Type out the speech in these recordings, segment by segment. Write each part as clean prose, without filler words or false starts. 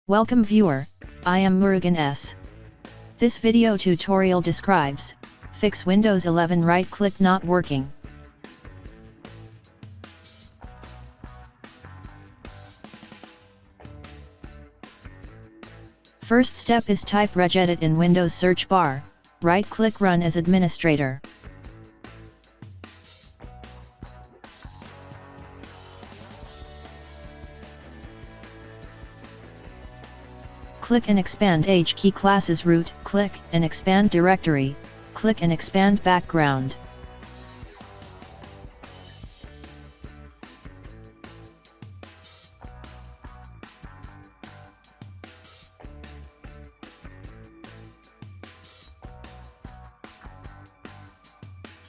Welcome viewer, I am Murugan S. This video tutorial describes, fix Windows 11 right-click not working. First step is type regedit in Windows search bar, right-click run as administrator. Click and expand H key classes root, click and expand directory, click and expand background.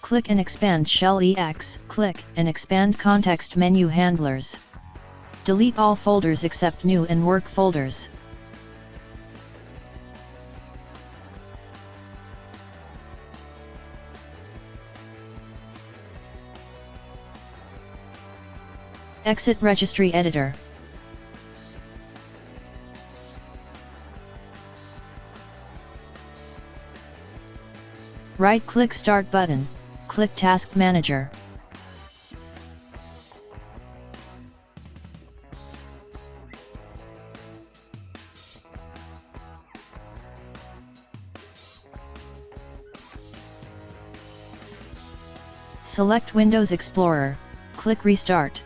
Click and expand shell EX, click and expand context menu handlers. Delete all folders except new and work folders. Exit Registry Editor. Right-click Start button, click Task Manager. Select Windows Explorer, click Restart.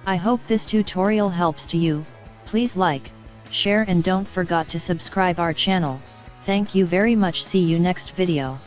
I hope this tutorial helps to you. Please like, share and don't forget to subscribe our channel. Thank you very much. See you next video.